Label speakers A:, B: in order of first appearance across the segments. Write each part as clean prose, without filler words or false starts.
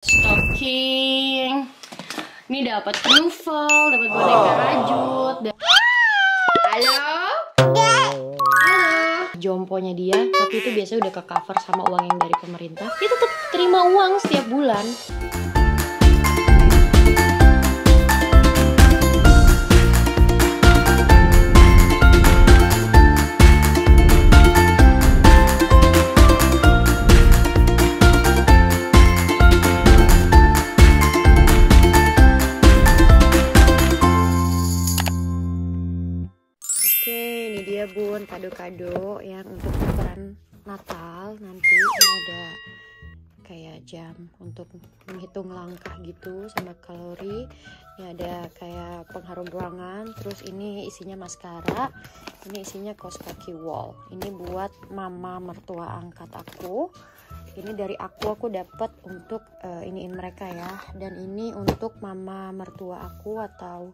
A: Stocking. Ini dapat truffle, dapat boneka rajut. Halo? Halo. Jomponya dia, tapi itu biasanya udah ke cover sama uang yang dari pemerintah. Dia tetap terima uang setiap bulan. Ini dia bun, kado-kado yang untuk ukuran Natal. Nanti ini ada kayak jam untuk menghitung langkah gitu sama kalori. Ini ada kayak pengharum ruangan. Terus ini isinya maskara. Ini isinya kaos kaki wall. Ini buat mama mertua angkat aku. Ini dari aku dapat untuk iniin mereka ya. Dan ini untuk mama mertua aku atau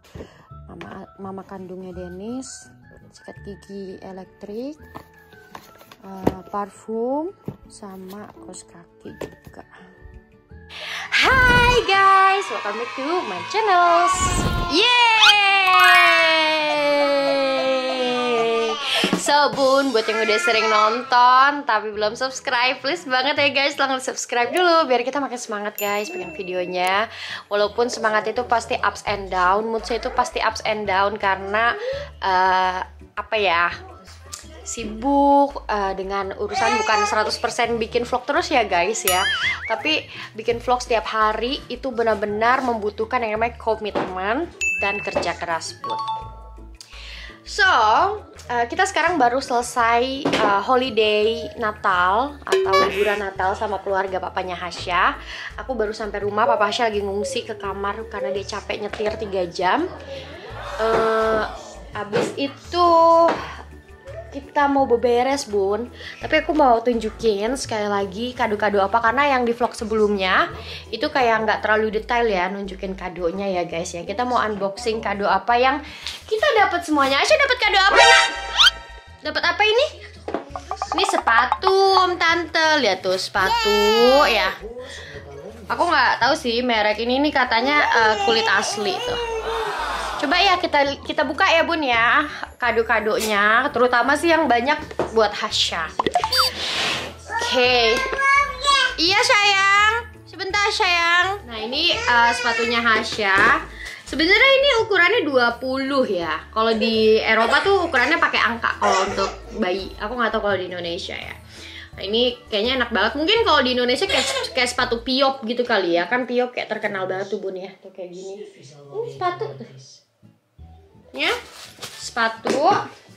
A: mama kandungnya Dennis. Sikat gigi elektrik, parfum, sama kaos kaki juga. Hai guys, welcome back to my channel. Yeay! So bun, buat yang udah sering nonton tapi belum subscribe, please banget ya guys, langsung subscribe dulu biar kita makin semangat guys bikin videonya. Walaupun semangat itu pasti ups and down, mood saya itu pasti ups and down karena apa ya, sibuk dengan urusan, bukan 100% bikin vlog terus ya guys ya, tapi bikin vlog setiap hari itu benar-benar membutuhkan yang namanya komitmen dan kerja keras bun. So kita sekarang baru selesai holiday Natal atau liburan Natal sama keluarga papanya Hasya. Aku baru sampai rumah, papa Hasya lagi ngungsi ke kamar karena dia capek nyetir 3 jam. Abis itu kita mau beberes bun, tapi aku mau tunjukin sekali lagi kado-kado apa, karena yang di vlog sebelumnya itu kayak nggak terlalu detail ya nunjukin kadonya ya guys ya. Kita mau unboxing kado apa yang kita dapat semuanya. Asya dapat kado apa nak? Dapat apa ini? Ini sepatu om tante, lihat tuh sepatu ya. Aku nggak tahu sih merek ini nih, katanya kulit asli tuh. Coba ya kita buka ya bun ya kado-kadonya, terutama sih yang banyak buat Hasya. Oke. Iya sayang, sebentar sayang. Nah ini sepatunya Hasya. Sebenarnya ini ukurannya 20 ya. Kalau di Eropa tuh ukurannya pakai angka kalau untuk bayi. Aku nggak tahu kalau di Indonesia ya. Nah ini kayaknya enak banget. Mungkin kalau di Indonesia kayak sepatu Piop gitu kali ya. Kan Piop kayak terkenal banget tuh bun ya. Tuh kayak gini. Sepatu tuh. Ya, sepatu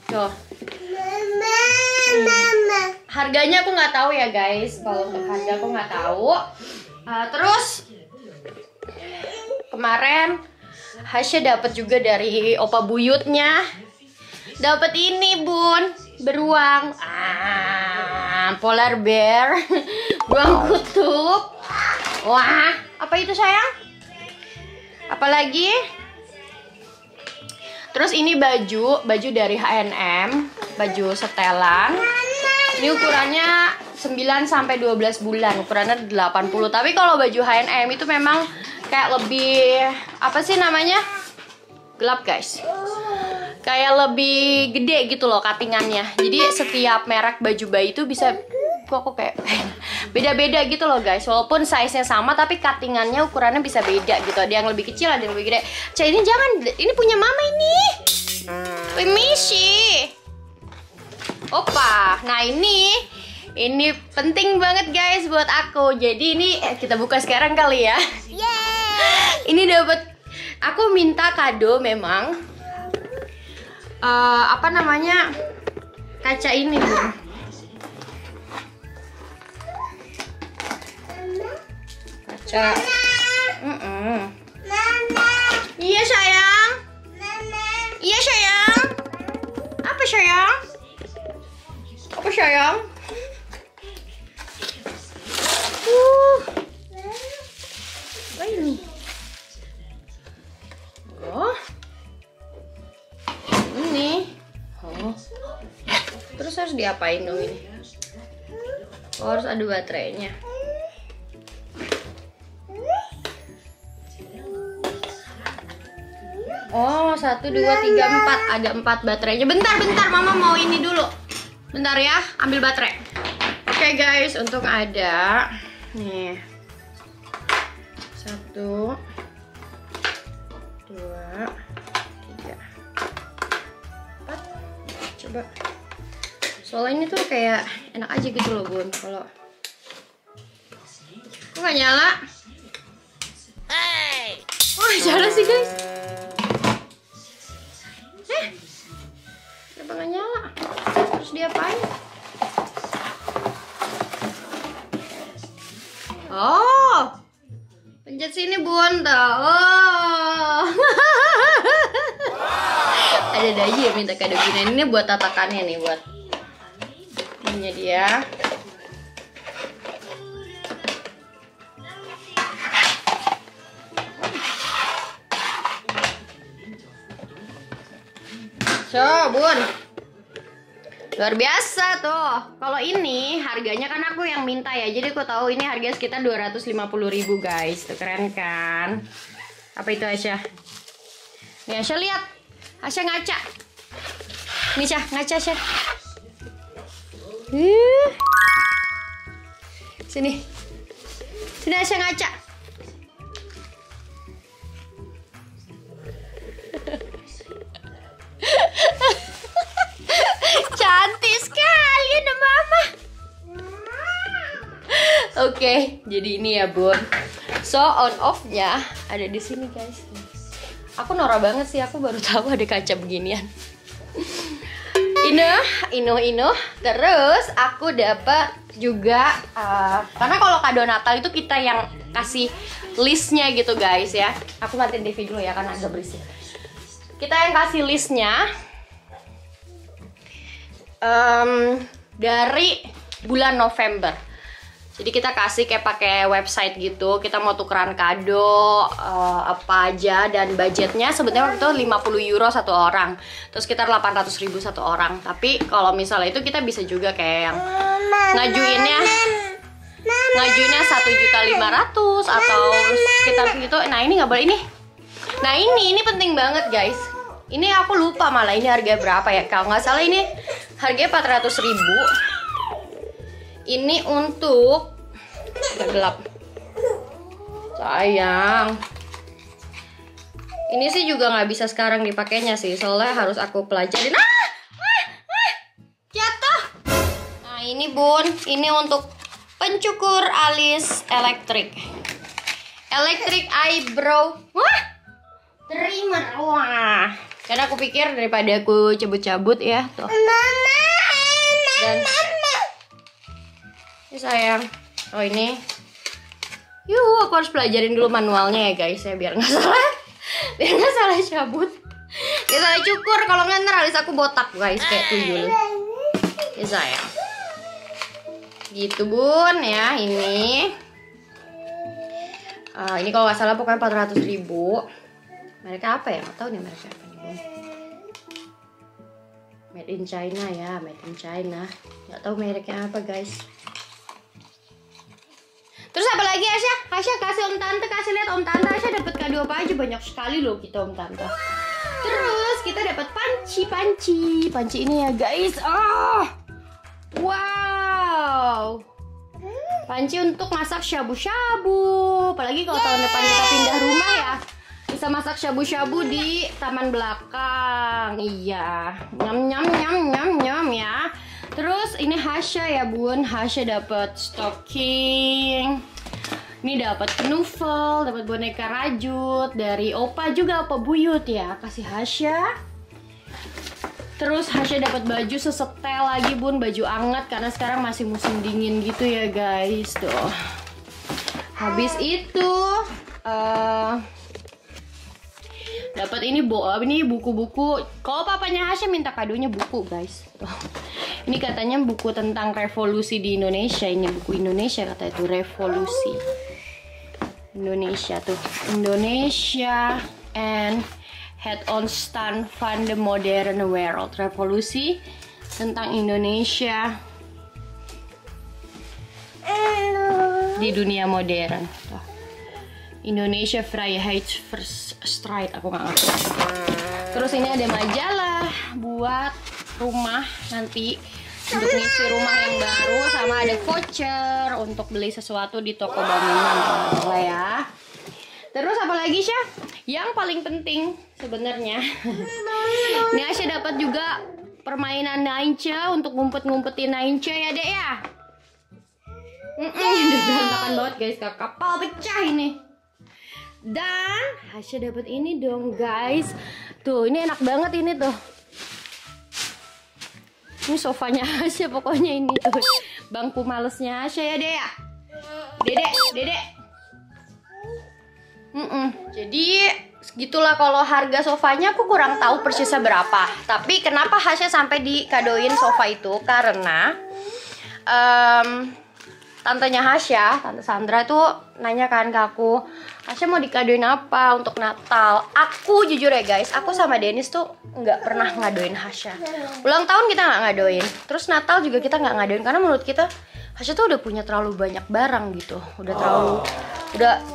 A: tuh. Harganya aku nggak tahu ya guys. Kalau untuk harga aku nggak tahu. Terus kemarin Hasya dapat juga dari opa buyutnya. Dapat ini bun, beruang. Polar bear, beruang kutub. Wah, apa itu sayang? Apalagi? Terus ini baju dari H&M, baju setelan. Ini ukurannya 9 sampai 12 bulan, ukurannya 80. Tapi kalau baju H&M itu memang kayak lebih apa sih namanya? Gelap guys. Kayak lebih gede gitu loh cuttingannya. Jadi setiap merek baju bayi itu bisa kok kayak beda-beda gitu loh guys. Walaupun size-nya sama tapi cuttingannya ukurannya bisa beda gitu. Ada yang lebih kecil, ada yang lebih gede. Cah ini jangan, ini punya mama ini. Permisi. Opa. Nah ini penting banget guys buat aku. Jadi ini kita buka sekarang kali ya. Ini dapat, aku minta kado memang apa namanya, kaca ini bun. Kaca. Iya sayang. Iya sayang. Apa sayang? Apa sayang? Apa ini? Oh. Ini. Oh. Terus harus diapain dong ini? Oh, harus ada baterainya. Oh, 1, 2, 3, 4. Ada 4 baterainya. Bentar, Mama mau ini dulu. Bentar ya, ambil baterai. Oke guys, untuk ada nih 1, 2, 3, 4. Coba. Soalnya ini tuh kayak enak aja gitu loh Bun. Kalau kok nggak nyala? Wah, nyala sih guys. Kenapa nggak nyala? Terus diapain? Oh, pencet sini Bun, oh. Ada Daji yang minta kado gini. Ini buat tatakannya nih, buat ininya dia. So, Bun, luar biasa tuh. Kalau ini harganya kan aku yang minta ya, jadi aku tahu ini harga sekitar 250.000 guys. Tuh keren kan? Apa itu Asya? Nih Asya lihat, Asya ngaca. Nih Asya ngaca Asya. Sini, sini Asya ngaca. Cantik sekali ada Mama. Oke, jadi ini ya Bun. So on off-nya ada di sini guys. Aku norak banget sih, aku baru tahu ada kaca beginian. Ino. Terus aku dapat juga karena kalau kado Natal itu kita yang kasih listnya gitu guys ya. Aku matiin TV dulu ya karena agak berisik. Kita yang kasih listnya dari bulan November. Jadi kita kasih kayak pakai website gitu. Kita mau tukeran kado apa aja, dan budgetnya sebenarnya waktu itu 50 euro satu orang. Terus sekitar 800.000 satu orang. Tapi kalau misalnya itu kita bisa juga kayak yang ngajuinnya 1.500.000 atau sekitar gitu. Nah ini nggak boleh ini. Nah ini penting banget guys. Ini aku lupa malah ini harga berapa ya. Kalau nggak salah ini harganya 400.000. Ini untuk agak gelap. Sayang. Ini sih juga nggak bisa sekarang dipakainya sih. Soalnya harus aku pelajarin. Jatuh. Nah ini Bun. Ini untuk pencukur alis elektrik. Electric eyebrow. Wah. Trimmer. Wah. Karena aku pikir daripada aku cabut-cabut ya. Tuh. Dan ini sayang. Oh ini. Aku harus pelajarin dulu manualnya ya guys ya, biar nggak salah. Biar nggak salah cabut. Biar salah cukur. Kalau nggak ntar alis aku botak guys kayak tuyul. Ya sayang. Gitu Bun ya ini. Ini kalau nggak salah pokoknya 400.000. Mereka apa ya? Nggak tahu nih mereka apa nih Bun. Made in China ya, made in China. Nggak tahu mereknya apa guys. Terus apa lagi Asya? Asya kasih Om Tante, kasih lihat Om Tante. Asya dapat kado apa aja, banyak sekali loh kita Om Tante. Terus kita dapat panci ini ya guys. Wow. Panci untuk masak shabu-shabu. Apalagi kalau tahun depan kita pindah rumah ya, bisa masak shabu-shabu di taman belakang. Iya. Nyam ya. Terus ini Hasya ya Bun. Hasya dapat stocking. Ini dapat knuffel, dapat boneka rajut dari Opa juga, Opa Buyut ya. Kasih Hasya. Terus Hasya dapat baju sesetel lagi Bun, baju anget karena sekarang masih musim dingin gitu ya guys. Tuh. Habis itu dapat ini buku-buku. Kalau papanya Hasya minta kadonya buku guys. Tuh. Ini katanya buku tentang revolusi di Indonesia. Ini buku Indonesia katanya itu, revolusi Indonesia tuh. Indonesia and head on stand fund the modern world. Revolusi tentang Indonesia di dunia modern. Tuh. Indonesia Vrijheid Verstrijd, aku nggak ngerti. Terus ini ada majalah buat rumah nanti, untuk ngisi rumah yang baru, sama ada voucher untuk beli sesuatu di toko bangunan lah ya. Terus apa lagi Syah? Yang paling penting sebenarnya, ini Asya dapat juga permainan Naince untuk ngumpet-ngumpetin Naince ya dek ya. Udah berantakan banget guys, kapal pecah ini. Dan Asya dapat ini dong guys. Tuh ini enak banget ini tuh. Ini sofanya Asya pokoknya ini tuh. Bangku malesnya Asya ya dek ya. Dedek. Jadi segitulah kalau harga sofanya, aku kurang tahu persisnya berapa. Tapi kenapa Hasya sampai dikadoin sofa itu? Karena tantenya Hasya, Tante Sandra tuh nanya kan ke aku, Hasya mau dikadoin apa untuk Natal? Aku jujur ya guys, aku sama Dennis tuh nggak pernah ngadoin Hasya. Ulang tahun kita nggak ngadoin, terus Natal juga kita nggak ngadoin karena menurut kita Hasya tuh udah punya terlalu banyak barang gitu, udah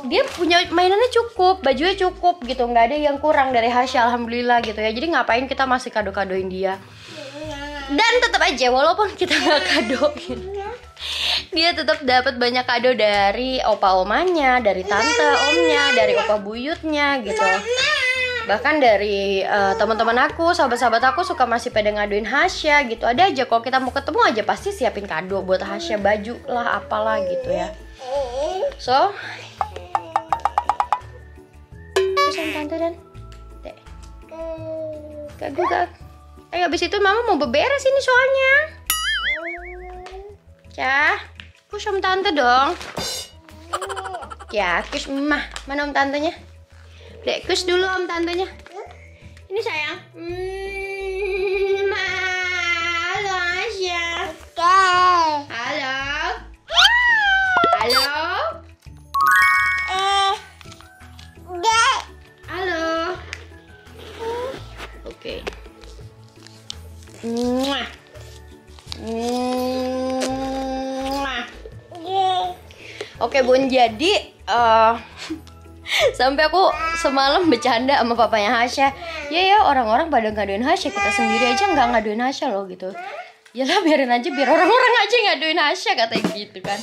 A: dia punya mainannya cukup, bajunya cukup gitu, nggak ada yang kurang dari Hasya, alhamdulillah gitu ya. Jadi ngapain kita masih kado-kadoin dia? Dan tetap aja walaupun kita nggak kadoin, dia tetap dapat banyak kado dari opa omanya, dari tante omnya, dari opa buyutnya gitu. Bahkan dari teman-teman aku, sahabat-sahabat aku suka masih pada ngaduin Hasya gitu. Ada aja kalau kita mau ketemu aja pasti siapin kado buat Hasya, baju lah apalah gitu ya. So, pesan tante dan dek. Gak. Abis itu mama mau beberes ini soalnya. Cah, kus om tante dong. Ya, kus mah. Mana om tantenya? Dek, kus dulu om tantenya. Ini sayang. Halo Asya. Halo. Halo. Halo. Oke. Oke Bun, jadi sampai aku semalam bercanda sama papanya Hasya. Ya orang-orang pada ngaduin Hasya, kita sendiri aja nggak ngaduin Hasya loh gitu. Yalah biarin aja, biar orang-orang aja ngaduin Hasya, katanya gitu kan.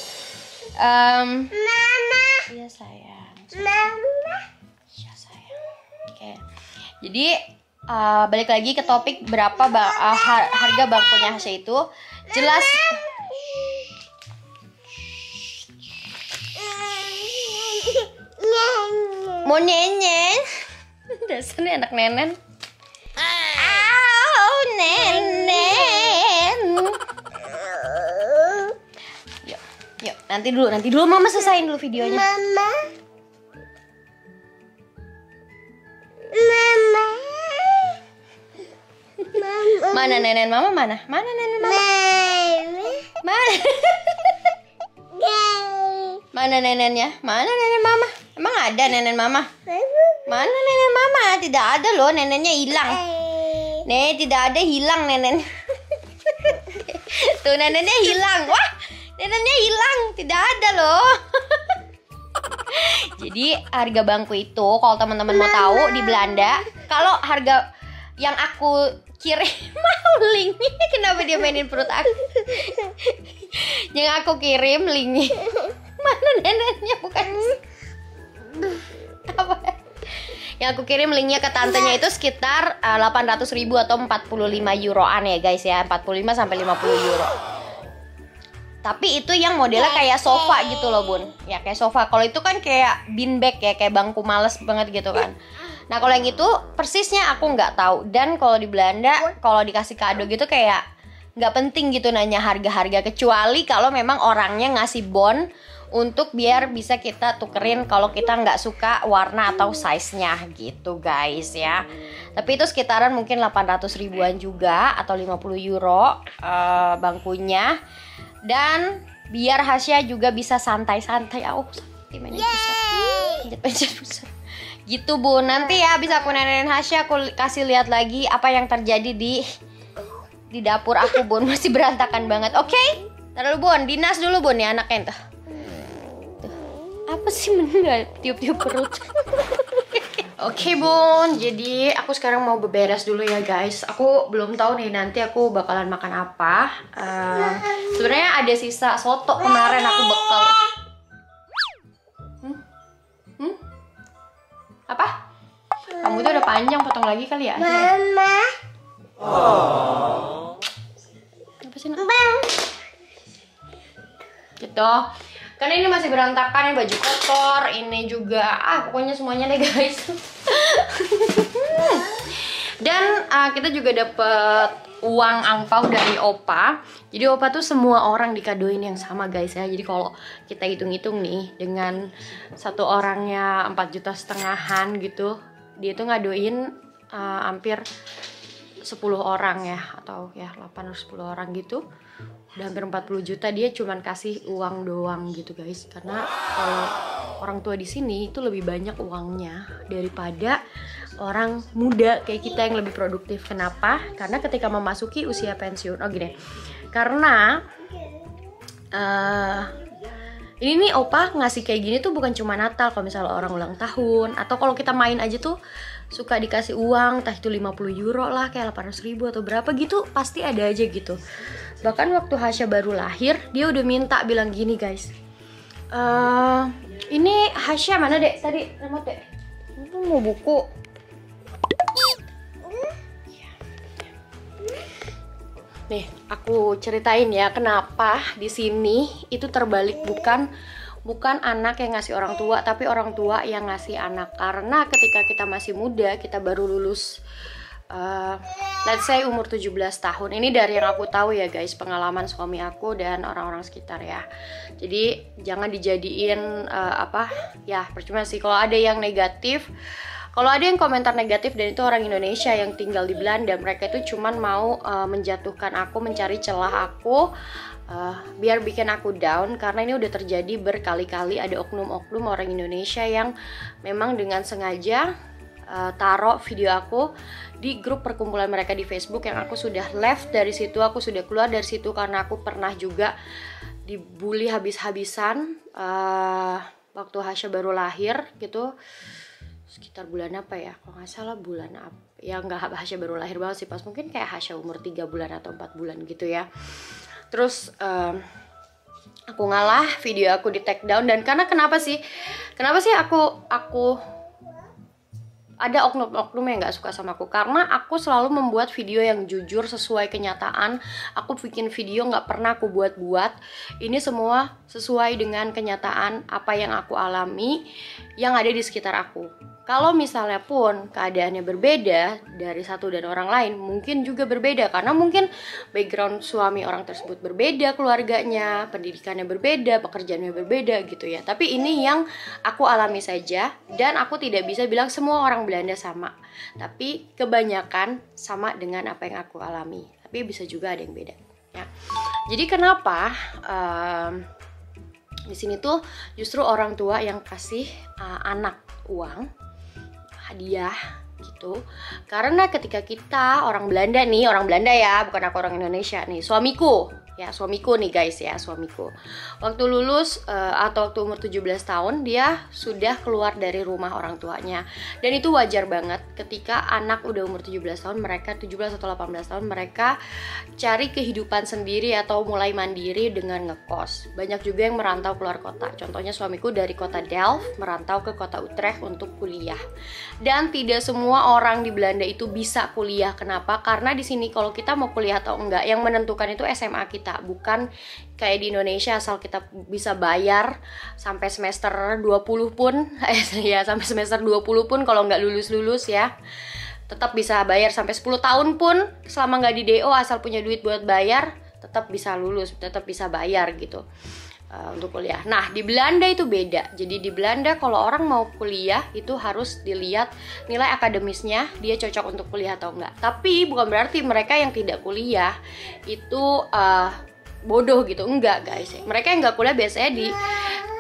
A: Mama. Iya sayang. Mama. Iya sayang. Oke. Jadi balik lagi ke topik berapa harga bangkunya Hasya itu. Jelas mau nenen. Dasarnya anak nenen. Nenen. Yuk, nanti dulu mama selesaiin dulu videonya. Mama. Mana nenen mama mana? Mana nenen mama? Mana? Mana nenennya? Mana nenen mama? Emang ada nenen mama? Mana nenen mama? Tidak ada loh, nenennya hilang. Nih, tidak ada, hilang nenen. Tuh nenennya hilang. Wah, nenennya hilang, tidak ada loh. Jadi harga bangku itu kalau teman-teman mau tahu di Belanda, kalau harga yang aku kirim mau linknya, kenapa dia mainin perut aku? Yang aku kirim linknya, mana neneknya, bukan apa? Yang aku kirim linknya ke tantenya itu sekitar 800.000 atau 45 euroan ya guys ya, 45 sampai 50 euro. Tapi itu yang modelnya kayak sofa gitu loh Bun. Ya kayak sofa. Kalau itu kan kayak beanbag ya, kayak bangku males banget gitu kan. Nah kalau yang itu persisnya aku nggak tahu. Dan kalau di Belanda kalau dikasih kado gitu kayak nggak penting gitu nanya harga-harga, kecuali kalau memang orangnya ngasih bon untuk biar bisa kita tukerin kalau kita nggak suka warna atau size-nya gitu guys ya. Tapi itu sekitaran mungkin 800 ribuan juga atau 50 euro bangkunya. Dan biar Hasya juga bisa santai-santai. Mainin pusat. Gitu Bun. Nanti ya bisa aku nenenin Hasya, aku kasih lihat lagi apa yang terjadi di dapur aku Bun. Masih berantakan banget. Oke? Ntar dulu Bun, dinas dulu Bun ya anaknya tuh. Apa sih, mending nggak tiup-tiup perut. Oke bun, jadi aku sekarang mau beberes dulu ya guys. Aku belum tahu nih nanti aku bakalan makan apa. Sebenarnya ada sisa soto kemarin aku bekal. Apa? Kamu tuh udah panjang, potong lagi kali ya? Mama. Oh. Apa sih? Gitu. Karena ini masih berantakan ya, baju kotor, ini juga pokoknya semuanya deh guys. Dan kita juga dapet uang angpau dari Opa. Jadi Opa tuh semua orang dikadoin yang sama guys ya. Jadi kalau kita hitung-hitung nih, dengan satu orangnya 4,5 juta gitu, dia tuh ngadoin hampir 10 orang ya, atau ya 8 atau 10 orang gitu. Udah hampir 40 juta, dia cuman kasih uang doang gitu guys. Karena kalau orang tua di sini itu lebih banyak uangnya daripada orang muda kayak kita yang lebih produktif. Kenapa? Karena ketika memasuki usia pensiun, gini, karena ini nih Opa ngasih kayak gini tuh bukan cuma Natal, kalau misalnya orang ulang tahun atau kalau kita main aja tuh suka dikasih uang, entah itu 50 euro lah, kayak 800 ribu atau berapa gitu, pasti ada aja gitu. Bahkan waktu Hasya baru lahir, dia udah minta, bilang gini guys, ini Hasya mana dek tadi, remote dek, itu mau buku. Nih, aku ceritain ya kenapa di sini itu terbalik, bukan anak yang ngasih orang tua, tapi orang tua yang ngasih anak. Karena ketika kita masih muda, kita baru lulus let's say umur 17 tahun. Ini dari yang aku tahu ya guys, pengalaman suami aku dan orang-orang sekitar ya. Jadi jangan dijadiin ya percuma sih kalau ada yang negatif. Kalau ada yang komentar negatif dan itu orang Indonesia yang tinggal di Belanda, mereka itu cuman mau menjatuhkan aku, mencari celah aku, biar bikin aku down. Karena ini udah terjadi berkali-kali, ada oknum-oknum orang Indonesia yang memang dengan sengaja taruh video aku di grup perkumpulan mereka di Facebook, yang aku sudah left dari situ, aku sudah keluar dari situ karena aku pernah juga dibully habis-habisan waktu Hasya baru lahir gitu. Sekitar bulan apa ya, kalau nggak salah bulan apa ya, nggak Hasya baru lahir banget sih, pas mungkin kayak Hasya umur 3 bulan atau 4 bulan gitu ya. Terus aku ngalah, video aku di take down. Dan karena kenapa sih aku ada oknum-oknum yang nggak suka sama aku, karena aku selalu membuat video yang jujur sesuai kenyataan. Aku bikin video nggak pernah aku buat-buat. Ini semua sesuai dengan kenyataan apa yang aku alami, yang ada di sekitar aku. Kalau misalnya pun keadaannya berbeda dari satu dan orang lain, mungkin juga berbeda karena mungkin background suami orang tersebut berbeda, keluarganya, pendidikannya berbeda, pekerjaannya berbeda gitu ya. Tapi ini yang aku alami saja, dan aku tidak bisa bilang semua orang Belanda sama. Tapi kebanyakan sama dengan apa yang aku alami. Tapi bisa juga ada yang beda ya. Jadi kenapa di sini tuh justru orang tua yang kasih anak uang hadiah gitu. Karena ketika kita orang Belanda nih, orang Belanda ya, bukan aku orang Indonesia nih, suamiku nih guys ya, suamiku waktu lulus atau waktu umur 17 tahun dia sudah keluar dari rumah orang tuanya. Dan itu wajar banget ketika anak udah umur 17 tahun, mereka 17 atau 18 tahun, mereka cari kehidupan sendiri atau mulai mandiri dengan ngekos. Banyak juga yang merantau keluar kota. Contohnya suamiku dari kota Delft merantau ke kota Utrecht untuk kuliah. Dan tidak semua orang di Belanda itu bisa kuliah. Kenapa? Karena di sini kalau kita mau kuliah atau enggak, yang menentukan itu SMA kita. Bukan kayak di Indonesia asal kita bisa bayar sampai semester 20 pun ya sampai semester 20 pun kalau nggak lulus ya tetap bisa bayar. Sampai 10 tahun pun selama nggak di DO, asal punya duit buat bayar, tetap bisa lulus, tetap bisa bayar gitu untuk kuliah. Nah di Belanda itu beda. Jadi di Belanda kalau orang mau kuliah itu harus dilihat nilai akademisnya, dia cocok untuk kuliah atau enggak. Tapi bukan berarti mereka yang tidak kuliah itu bodoh gitu, enggak guys. Mereka yang nggak kuliah biasanya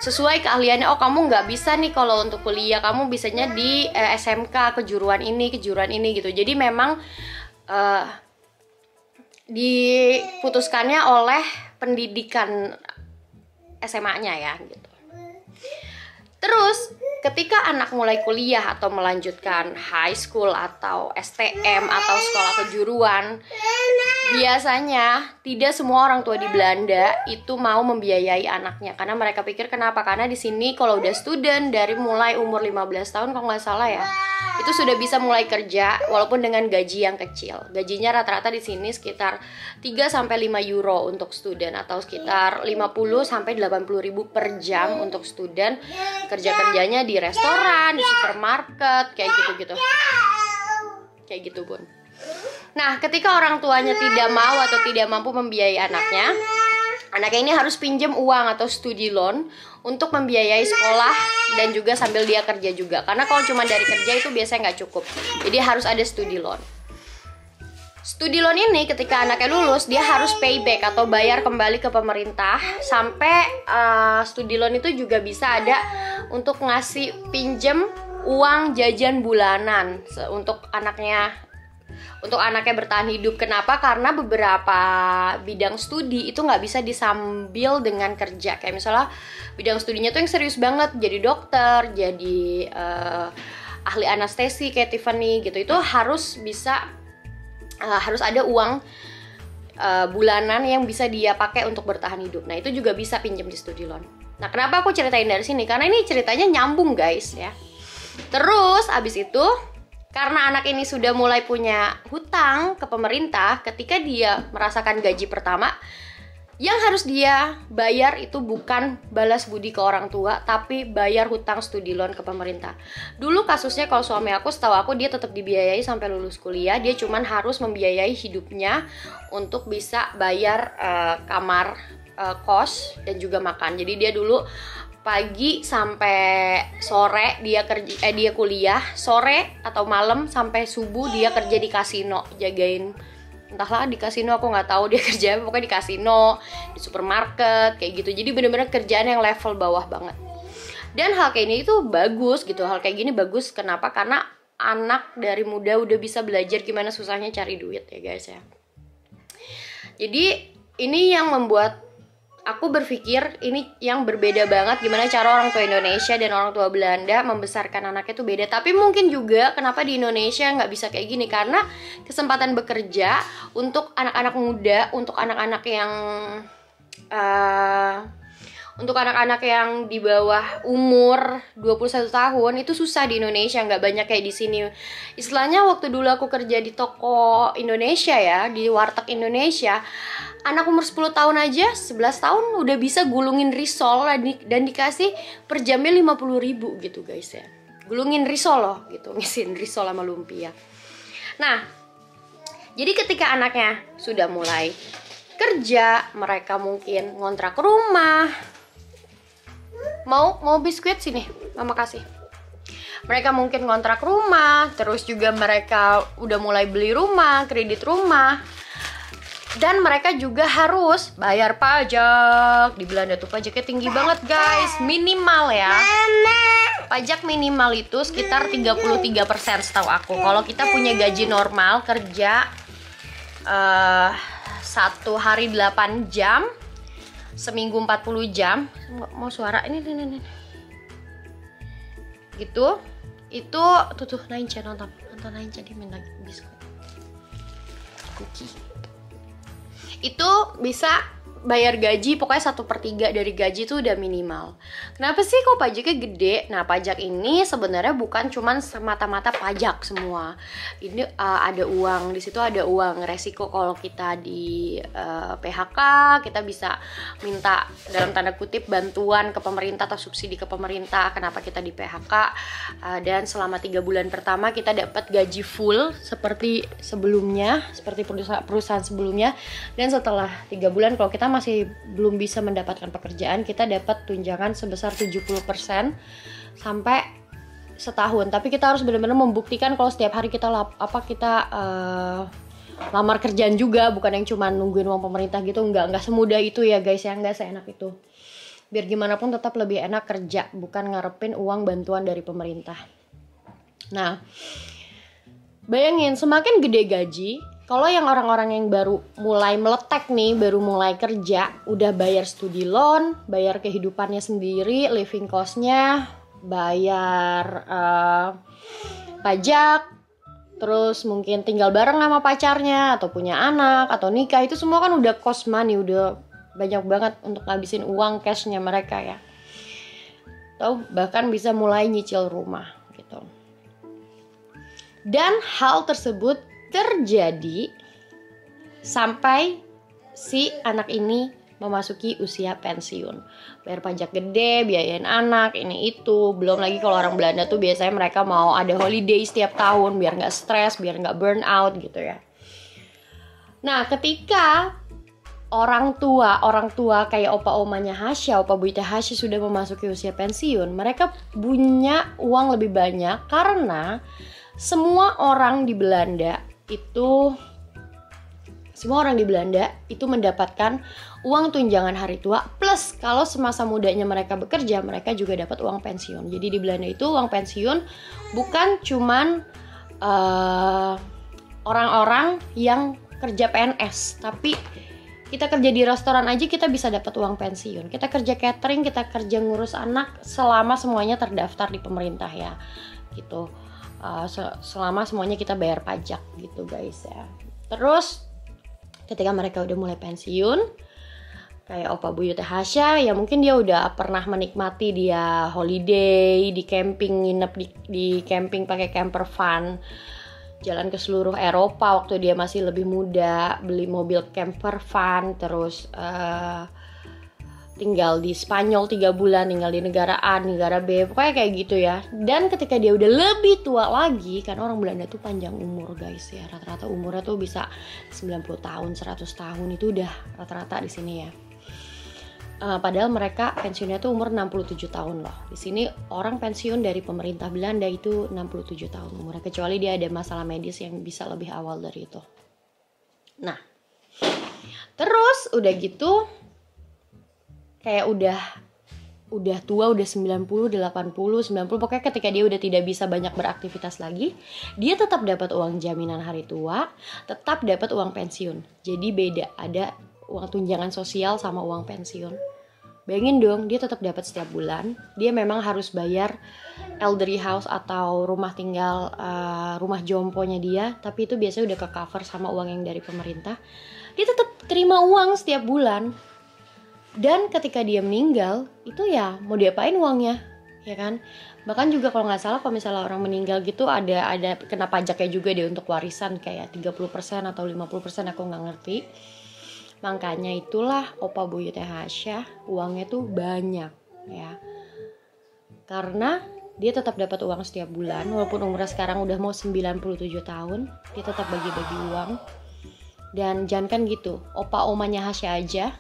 A: sesuai keahliannya. Oh kamu nggak bisa nih kalau untuk kuliah, kamu bisanya di SMK kejuruan ini gitu. Jadi memang diputuskannya oleh pendidikan SMA-nya ya gitu. Terus ketika anak mulai kuliah atau melanjutkan high school atau STM atau sekolah kejuruan, biasanya tidak semua orang tua di Belanda itu mau membiayai anaknya, karena mereka pikir kenapa? Karena di sini kalau udah student dari mulai umur 15 tahun kalau nggak salah ya, itu sudah bisa mulai kerja walaupun dengan gaji yang kecil. Gajinya rata-rata di sini sekitar 3 sampai 5 euro untuk student, atau sekitar 50 sampai 80 ribu per jam untuk student. Kerja-kerjanya di restoran, di supermarket, kayak gitu-gitu. Kayak gitu, Bun. Nah, ketika orang tuanya tidak mau atau tidak mampu membiayai anaknya ini harus pinjam uang atau studi loan untuk membiayai sekolah dan juga sambil dia kerja juga. Karena kalau cuma dari kerja itu biasanya nggak cukup. Jadi harus ada studi loan. Studi loan ini ketika anaknya lulus, dia harus payback atau bayar kembali ke pemerintah. Sampai studi loan itu juga bisa ada untuk ngasih pinjem uang jajan bulanan untuk anaknya bertahan hidup. Kenapa? Karena beberapa bidang studi itu nggak bisa disambil dengan kerja. Kayak misalnya bidang studinya tuh yang serius banget, jadi dokter, jadi ahli anestesi kayak Tiffany gitu. Itu harus ada uang bulanan yang bisa dia pakai untuk bertahan hidup. Nah, itu juga bisa pinjam di studi loan. Nah, kenapa aku ceritain dari sini? Karena ini ceritanya nyambung, guys, ya. Terus abis itu, karena anak ini sudah mulai punya hutang ke pemerintah, ketika dia merasakan gaji pertama, yang harus dia bayar itu bukan balas budi ke orang tua, tapi bayar hutang studi loan ke pemerintah. Dulu kasusnya kalau suami aku, setahu aku dia tetap dibiayai sampai lulus kuliah. Dia cuman harus membiayai hidupnya untuk bisa bayar kamar kos dan juga makan. Jadi dia dulu pagi sampai sore dia kuliah, sore atau malam sampai subuh dia kerja di kasino, jagain, entahlah di kasino, aku nggak tahu dia kerja apa, pokoknya di kasino, di supermarket kayak gitu. Jadi bener-bener kerjaan yang level bawah banget. Dan hal kayak ini itu bagus gitu, hal kayak gini bagus. Kenapa? Karena anak dari muda udah bisa belajar gimana susahnya cari duit ya guys ya. Jadi ini yang membuat aku berpikir ini yang berbeda banget gimana cara orang tua Indonesia dan orang tua Belanda membesarkan anaknya itu beda. Tapi mungkin juga kenapa di Indonesia nggak bisa kayak gini, karena kesempatan bekerja untuk anak-anak muda, untuk anak-anak yang di bawah umur 21 tahun itu susah di Indonesia, nggak banyak kayak di sini. Istilahnya waktu dulu aku kerja di toko Indonesia ya, di warteg Indonesia, anak umur 10 tahun aja, 11 tahun udah bisa gulungin risol dan dikasih per jamnya 50 ribu gitu guys ya. Gulungin risol loh gitu, ngisiin risol sama lumpia. Nah, jadi ketika anaknya sudah mulai kerja, mereka mungkin ngontrak rumah. Mau biskuit sini, mama kasih. Mereka mungkin ngontrak rumah, terus juga mereka udah mulai beli rumah, kredit rumah. Dan mereka juga harus bayar pajak. Di Belanda tuh pajaknya tinggi banget guys. Minimal ya, pajak minimal itu sekitar 33% setahu aku. Kalau kita punya gaji normal, kerja 1 hari 8 jam, seminggu 40 jam. Mau suara ini gitu. Itu tuh Nainca nonton Nainca, dia minta biskuit cookie. Itu bisa bayar gaji, pokoknya 1/3 dari gaji itu udah minimal. Kenapa sih kok pajaknya gede? Nah, pajak ini sebenarnya bukan cuman semata-mata pajak semua. Ini ada uang, di situ ada uang resiko kalau kita di PHK, kita bisa minta dalam tanda kutip bantuan ke pemerintah atau subsidi ke pemerintah kenapa kita di PHK. Dan selama 3 bulan pertama kita dapat gaji full seperti sebelumnya, seperti perusahaan sebelumnya. Dan setelah 3 bulan kalau kita masih belum bisa mendapatkan pekerjaan, kita dapat tunjangan sebesar 70% sampai setahun. Tapi kita harus benar-benar membuktikan kalau setiap hari kita lamar kerjaan juga, bukan yang cuma nungguin uang pemerintah gitu. Nggak semudah itu ya guys ya, nggak seenak itu. Biar gimana pun tetap lebih enak kerja, bukan ngarepin uang bantuan dari pemerintah. Nah, bayangin semakin gede gaji, kalau yang orang-orang yang baru mulai meletek nih, baru mulai kerja, udah bayar studi loan, bayar kehidupannya sendiri, living cost-nya, bayar pajak, terus mungkin tinggal bareng sama pacarnya, atau punya anak, atau nikah, itu semua kan udah cost money, udah banyak banget untuk ngabisin uang cashnya mereka ya. Atau bahkan bisa mulai nyicil rumah gitu. Dan hal tersebut terjadi sampai si anak ini memasuki usia pensiun. Bayar pajak gede, biayain anak, ini itu. Belum lagi kalau orang Belanda tuh biasanya mereka mau ada holiday setiap tahun biar gak stres, biar gak burn out gitu ya. Nah, ketika orang tua kayak opa omanya Hasya, opa buyutnya Hasya sudah memasuki usia pensiun, mereka punya uang lebih banyak karena semua orang di Belanda itu mendapatkan uang tunjangan hari tua, plus kalau semasa mudanya mereka bekerja, mereka juga dapat uang pensiun. Jadi di Belanda itu uang pensiun bukan cuman orang-orang yang kerja PNS, tapi kita kerja di restoran aja kita bisa dapat uang pensiun. Kita kerja catering, kita kerja ngurus anak, selama semuanya terdaftar di pemerintah ya, gitu. Selama semuanya kita bayar pajak gitu guys ya. Terus ketika mereka udah mulai pensiun, kayak opa buyutnya Hasya, ya mungkin dia udah pernah menikmati dia holiday di camping, nginep di camping pakai camper van, jalan ke seluruh Eropa waktu dia masih lebih muda, beli mobil camper van, terus tinggal di Spanyol 3 bulan, tinggal di negara A, negara B, pokoknya kayak gitu ya. Dan ketika dia udah lebih tua lagi, kan orang Belanda tuh panjang umur guys ya, rata-rata umurnya tuh bisa 90 tahun, 100 tahun, itu udah rata-rata di sini ya. Padahal mereka pensiunnya tuh umur 67 tahun loh. Di sini orang pensiun dari pemerintah Belanda itu 67 tahun umurnya, kecuali dia ada masalah medis yang bisa lebih awal dari itu. Nah, terus udah gitu kayak udah tua, udah 90, 80, 90, pokoknya ketika dia udah tidak bisa banyak beraktivitas lagi, dia tetap dapat uang jaminan hari tua, tetap dapat uang pensiun. Jadi beda, ada uang tunjangan sosial sama uang pensiun. Bayangin dong, dia tetap dapat setiap bulan. Dia memang harus bayar elderly house atau rumah tinggal, rumah jomponya dia, tapi itu biasanya udah ke cover sama uang yang dari pemerintah. Dia tetap terima uang setiap bulan. Dan ketika dia meninggal, itu ya mau diapain uangnya, ya kan? Bahkan juga kalau nggak salah, kalau misalnya orang meninggal gitu ada kena pajaknya juga deh untuk warisan, kayak 30% atau 50%, aku nggak ngerti. Makanya itulah opa buyutnya Hasya uangnya tuh banyak ya, karena dia tetap dapat uang setiap bulan. Walaupun umurnya sekarang udah mau 97 tahun, dia tetap bagi-bagi uang. Dan jangan kan gitu, opa omanya Hasya aja,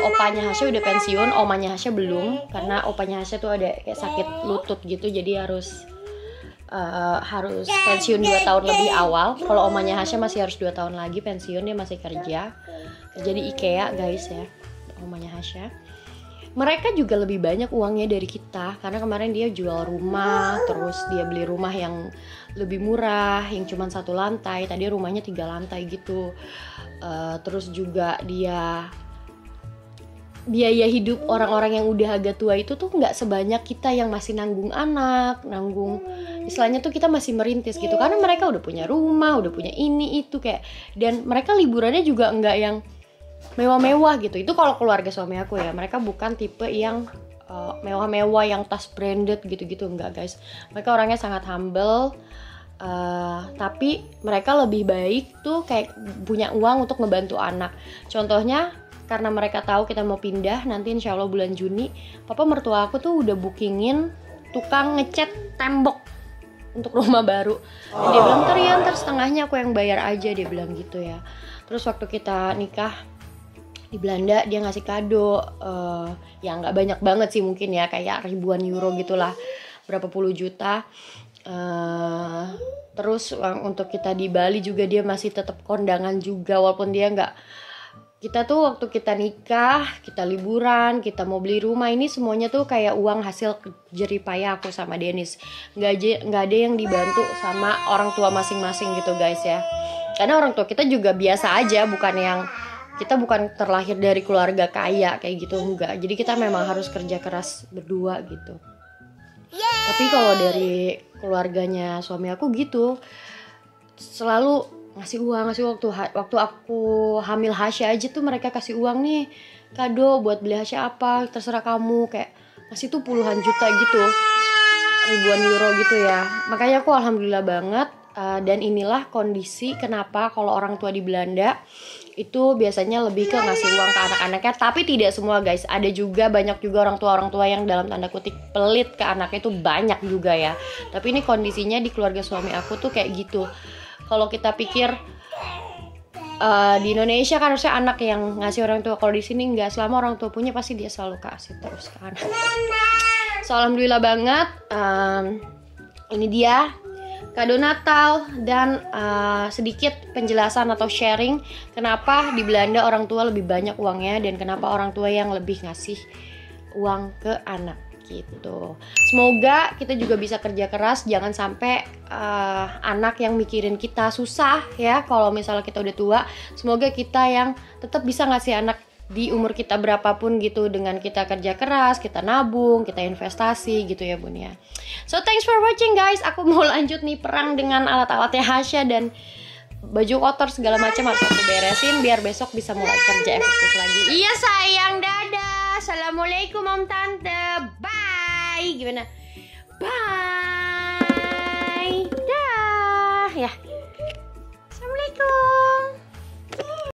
A: opanya Hasya udah pensiun, omanya Hasya belum, karena opanya Hasya tuh ada kayak sakit lutut gitu, jadi harus pensiun 2 tahun lebih awal. Kalau omanya Hasya masih harus 2 tahun lagi pensiun, dia masih kerja di IKEA guys ya, omanya Hasya. Mereka juga lebih banyak uangnya dari kita, karena kemarin dia jual rumah, terus dia beli rumah yang lebih murah, yang cuma 1 lantai, tadi rumahnya 3 lantai gitu. Terus juga dia biaya hidup orang-orang yang udah agak tua itu tuh nggak sebanyak kita yang masih nanggung anak, istilahnya tuh kita masih merintis gitu, karena mereka udah punya rumah, udah punya ini itu kayak, dan mereka liburannya juga nggak yang mewah-mewah gitu. Itu kalau keluarga suami aku ya, mereka bukan tipe yang mewah-mewah yang tas branded gitu-gitu, enggak guys. Mereka orangnya sangat humble, tapi mereka lebih baik tuh kayak punya uang untuk ngebantu anak. Contohnya, karena mereka tahu kita mau pindah nanti insya Allah bulan Juni, papa mertua aku tuh udah bookingin tukang ngecat tembok untuk rumah baru. Dan dia bilang, ntar setengahnya aku yang bayar aja, dia bilang gitu ya. Terus waktu kita nikah di Belanda, dia ngasih kado, ya nggak banyak banget sih mungkin ya, kayak ribuan euro gitulah, berapa puluh juta. Terus untuk kita di Bali juga dia masih tetap kondangan juga, walaupun dia nggak. Kita tuh waktu kita nikah, kita liburan, kita mau beli rumah, ini semuanya tuh kayak uang hasil jeripaya aku sama Dennis. Nggak ada yang dibantu sama orang tua masing-masing gitu guys ya. Karena orang tua kita juga biasa aja, bukan yang kita bukan terlahir dari keluarga kaya kayak gitu, enggak. Jadi kita memang harus kerja keras berdua gitu. Tapi kalau dari keluarganya suami aku gitu, selalu ngasih uang, waktu aku hamil Hasya aja tuh mereka kasih uang nih, kado buat beli Hasya apa, terserah kamu, kayak ngasih tuh puluhan juta gitu, ribuan euro gitu ya. Makanya aku alhamdulillah banget. Dan inilah kondisi kenapa kalau orang tua di Belanda itu biasanya lebih ke ngasih uang ke anak-anaknya. Tapi tidak semua guys, ada juga banyak juga orang tua yang dalam tanda kutip pelit ke anaknya itu banyak juga ya. Tapi ini kondisinya di keluarga suami aku tuh kayak gitu. Kalau kita pikir di Indonesia kan harusnya anak yang ngasih orang tua, kalau di sini enggak. Selama orang tua punya pasti dia selalu kasih terus ke anak. So alhamdulillah banget. Ini dia kado Natal dan sedikit penjelasan atau sharing kenapa di Belanda orang tua lebih banyak uangnya dan kenapa orang tua yang lebih ngasih uang ke anak gitu. Semoga kita juga bisa kerja keras, jangan sampai anak yang mikirin kita susah ya kalau misalnya kita udah tua. Semoga kita yang tetap bisa ngasih anak di umur kita berapapun gitu, dengan kita kerja keras, kita nabung, kita investasi gitu ya bun ya. So thanks for watching guys. Aku mau lanjut nih perang dengan alat-alatnya Hasya dan baju kotor segala macam harus aku beresin biar besok bisa mulai kerja efektif lagi. Iya sayang, dadah. Assalamualaikum om tante. Bye. Gimana? Bye. Dah. Ya. Assalamualaikum.